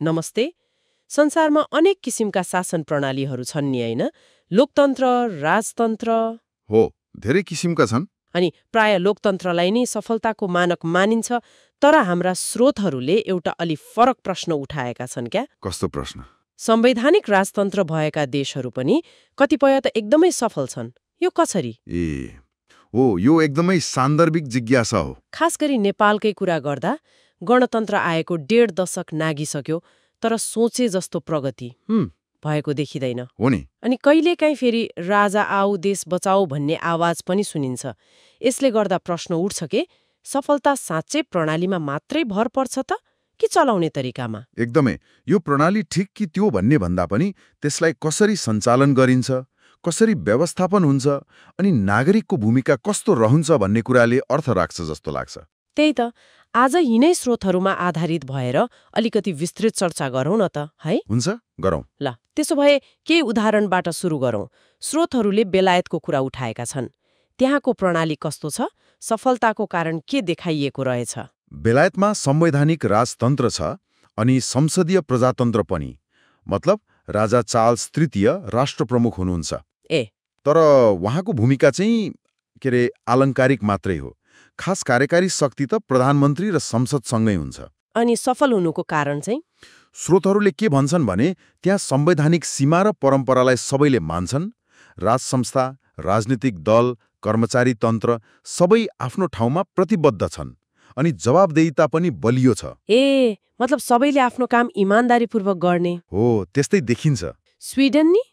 नमस्ते। संसारमा अनेक किसिमका शासन प्रणालीहरू छन् नि होइन? लोकतन्त्र, राजतन्त्र हो, धेरै किसिमका छन्। अनि प्राय लोकतन्त्रलाई नै सफलताको मानक मानिन्छ। तर हाम्रा स्रोतहरूले एउटा अलि फरक प्रश्न उठाएका छन् क्या। कस्तो प्रश्न? संवैधानिक राजतन्त्र भएका देशहरू पनि कतिपय त एकदमै सफल छन्। यो कसरी? यो एकदमै सान्दर्भिक जिज्ञासा हो। खास गरी नेपालकै कुरा गर्दा गणतन्त्र आएको 1.5 दशक नागिसक्यो, तर सोचे जस्तो प्रगति भएको देखिँदैन। हो नि। अनि कहिलेकाहीँ फेरि राजा आऊ देश बचाऊ भन्ने आवाज पनि सुनिन्छ। यसले गर्दा प्रश्न उठ्छ के सफलता साँच्चै प्रणालीमा मात्रै भर पर्छ त कि चलाउने तरिकामा? एकदमै। यो प्रणाली ठिक कि त्यो भन्ने भन्दा पनि त्यसलाई कसरी सञ्चालन गरिन्छ, कसरी व्यवस्थापन हुन्छ अनि नागरिकको भूमिका कस्तो रहन्छ भन्ने कुराले अर्थ राख्छ जस्तो लाग्छ। त्यही त। आज यिनै स्रोतहरूमा आधारित भएर अलिकति विस्तृत चर्चा गरौँ न त, है? हुन्छ, गरौँ। ल, त्यसो भए केही उदाहरणबाट सुरु गरौँ। स्रोतहरूले बेलायतको कुरा उठाएका छन्। त्यहाँको प्रणाली कस्तो छ? सफलताको कारण के देखाइएको रहेछ? बेलायतमा संवैधानिक राजतन्त्र छ अनि संसदीय प्रजातन्त्र पनि। मतलब राजा चार्ल्स तृतीय राष्ट्रप्रमुख हुनुहुन्छ। तर उहाँको भूमिका चाहिँ आलङ्कारिक मात्रै हो। खास कार्यकारी शक्ति त प्रधानमन्त्री र संसदसँगै हुन्छ। अनि सफल हुनुको कारण चाहिँ? स्रोतहरूले के भन्छन् भने त्यहाँ संवैधानिक सीमा र परम्परालाई सबैले मान्छन्। राज संस्था, राजनीतिक दल, कर्मचारी तन्त्र सबै आफ्नो ठाउँमा प्रतिबद्ध छन् अनि जवाबदेहिता पनि बलियो छ। मतलब सबैले आफ्नो काम इमानदारीपूर्वक गर्ने। हो, त्यस्तै देखिन्छ। स्विडन नि?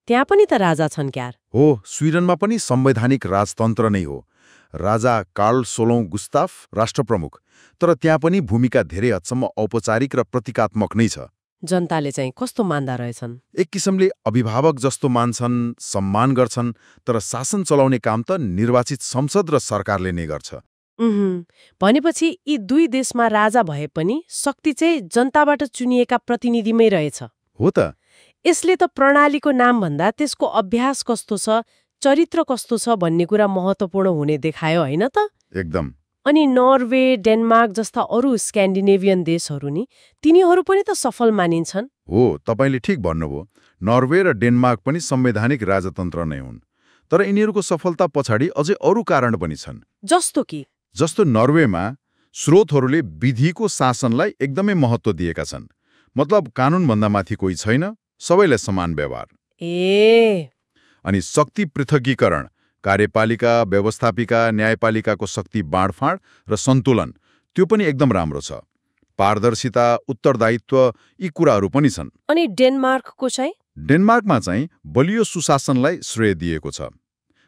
त्यहाँ पनि त राजा छन् क्यार। हो, स्विडनमा पनि संवैधानिक राजतन्त्र नै हो। राजा कार्ल 16 गुस्ताफ राष्ट्रप्रमुख। तर त्यहाँ पनि भूमिका धेरै हदसम्म औपचारिक र प्रतीकात्मक नै छ। जनताले चाहिँ कस्तो मान्दा रहेछन्? एक किसिमले अभिभावक जस्तो मान्छन्, सम्मान गर्छन्, तर शासन चलाउने काम त निर्वाचित संसद र सरकारले नै गर्छ। भनेपछि यी दुई देशमा राजा भए पनि शक्ति चाहिँ जनताबाट चुनिएका प्रतिनिधिमै रहेछ। हो त। यसले त प्रणालीको नाम भन्दा त्यसको अभ्यास कस्तो छ, चरित्र कस्तो छ भन्ने कुरा महत्त्वपूर्ण हुने देखायो, होइन त? एकदम। अनि नर्वे, डेनमार्क जस्ता अरू स्क्यान्डिनेभियन देशहरू नि तिनीहरू पनि त सफल मानिन्छन्। हो, तपाईँले ठिक भन्नुभयो। नर्वे र डेनमार्क पनि संवैधानिक राजतन्त्र नै हुन्। तर यिनीहरूको सफलता पछाडि अझै अरू कारण पनि छन्। जस्तो नर्वेमा स्रोतहरूले विधिको शासनलाई एकदमै महत्त्व दिएका छन्। मतलब कानुनभन्दा माथि कोही छैन, सबैलाई समान व्यवहार। अनि शक्ति पृथकीकरण, कार्यपालिका, व्यवस्थापिका, न्यायपालिकाको शक्ति बाँडफाँड र सन्तुलन, त्यो पनि एकदम राम्रो छ। पारदर्शिता, उत्तरदायित्व यी कुराहरू पनि छन्। अनि डेनमार्कको चाहिँ? डेनमार्कमा चाहिँ बलियो सुशासनलाई श्रेय दिएको छ।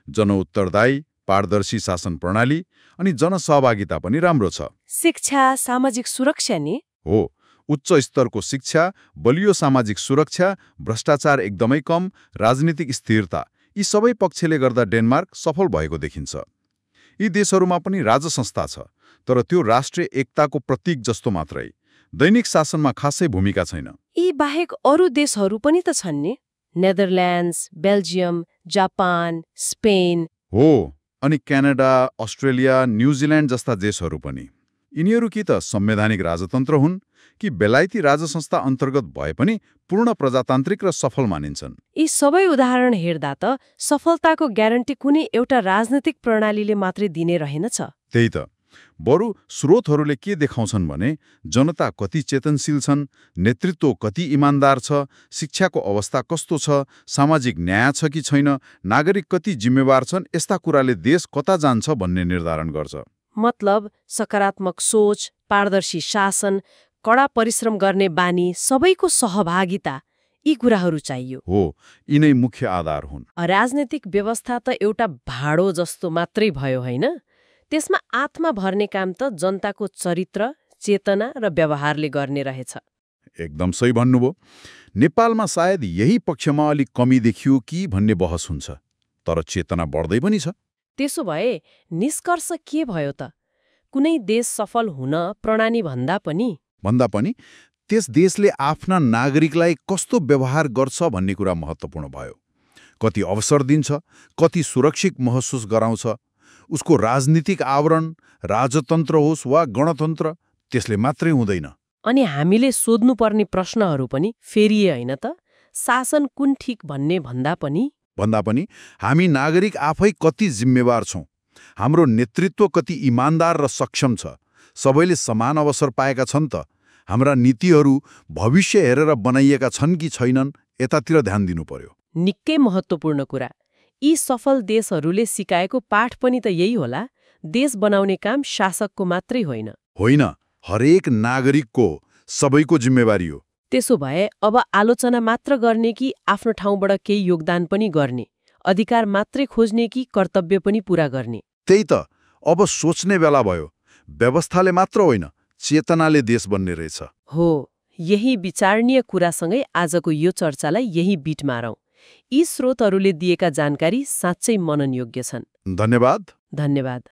जनउत्तरदायी, पारदर्शी शासन प्रणाली अनि जनसहभागिता पनि राम्रो छ। शिक्षा, सामाजिक सुरक्षा नि? हो, उच्च स्तरको शिक्षा, बलियो सामाजिक सुरक्षा, भ्रष्टाचार एकदमै कम, राजनीतिक स्थिरता, यी सबै पक्षले गर्दा डेनमार्क सफल भएको देखिन्छ। यी देशहरूमा पनि राजसंस्था छ, तर त्यो राष्ट्रिय एकताको प्रतीक जस्तो मात्रै। दैनिक शासनमा खासै भूमिका छैन। यी बाहेक अरू देशहरू पनि त छन् नि? Netherlands, Belgium, Japan, Spain. हो, अनि क्यानाडा, अस्ट्रेलिया, न्युजिल्यान्ड जस्ता देशहरू पनि। यिनीहरू कि त संवैधानिक राजतन्त्र हुन् कि बेलायती राजसंस्था अन्तर्गत भए पनि पूर्ण प्रजातान्त्रिक र सफल मानिन्छन्। यी सबै उदाहरण हेर्दा त सफलताको ग्यारेन्टी कुनै एउटा राजनीतिक प्रणालीले मात्रै दिने रहेनछ। त्यही त। बरु स्रोतहरूले के देखाउँछन् भने जनता कति चेतनशील छन्, नेतृत्व कति इमान्दार छ, शिक्षाको अवस्था कस्तो छ, सामाजिक न्याय छ कि छैन, नागरिक कति जिम्मेवार छन्, यस्ता कुराले देश कता जान्छ भन्ने निर्धारण गर्छ। मतलब सकारात्मक सोच, पारदर्शी शासन, कडा परिश्रम गर्ने बानी, सबैको सहभागिता, यी कुराहरू चाहियो। हो, यिनै मुख्य आधार हुन्। राजनीतिक व्यवस्था त एउटा भाडो जस्तो मात्रै भयो, होइन? त्यसमा आत्मा भर्ने काम त जनताको चरित्र, चेतना र व्यवहारले गर्ने रहेछ। एकदम सही भन्नुभयो। नेपालमा सायद यही पक्षमा अलिक कमी देखियो कि भन्ने बहस हुन्छ, तर चेतना बढ्दै पनि छ। त्यसो भए निष्कर्ष के भयो त? कुनै देश सफल हुन प्रणाली भन्दा पनि त्यस देशले आफ्ना नागरिकलाई कस्तो व्यवहार गर्छ भन्ने कुरा महत्त्वपूर्ण भयो। कति अवसर दिन्छ, कति सुरक्षित महसुस गराउँछ, उसको राजनीतिक आवरण राजतन्त्र होस् वा गणतन्त्र त्यसले मात्रै हुँदैन। अनि हामीले सोध्नुपर्ने प्रश्नहरू पनि फेरिए होइन त? शासन कुन ठिक भन्दा पनि हामी नागरिक आफै कति जिम्मेवार छौं, हाम्रो नेतृत्व कति इमान्दार र सक्षम छ, सबैले समान अवसर पाएका छन् त, हाम्रा नीतिहरू भविष्य हेरेर बनाइएका छन् कि छैनन्, यतातिर ध्यान दिनु पर्यो। निकै महत्त्वपूर्ण कुरा। यी सफल देशहरूले सिकाएको पाठ पनि त यही होला। देश बनाउने काम शासकको मात्रै होइन, हरेक नागरिकको, सबैको जिम्मेवारी हो। त्यसो भए अब आलोचना मात्र गर्ने कि आफ्नो ठाउँबाट केही योगदान पनि गर्ने, अधिकार मात्रै खोज्ने कि कर्तव्य पनि पूरा गर्ने? त्यही त अब सोच्ने बेला भयो। व्यवस्थाले मात्र होइन, चेतनाले देश बन्ने रहेछ। हो, यही विचारणीय कुरासँगै आजको यो चर्चालाई यही बिट मारौँ। यी स्रोतहरूले दिएका जानकारी साँच्चै मननयोग्य छन्। धन्यवाद।